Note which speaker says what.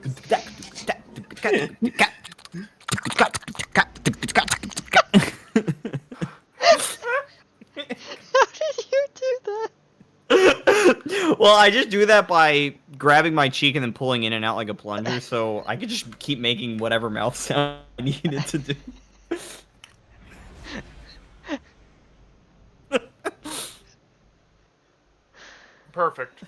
Speaker 1: How did you do that?
Speaker 2: Well, I just do that by grabbing my cheek and then pulling in and out like a plunger, so I could just keep making whatever mouth sound I needed to do.
Speaker 3: Perfect.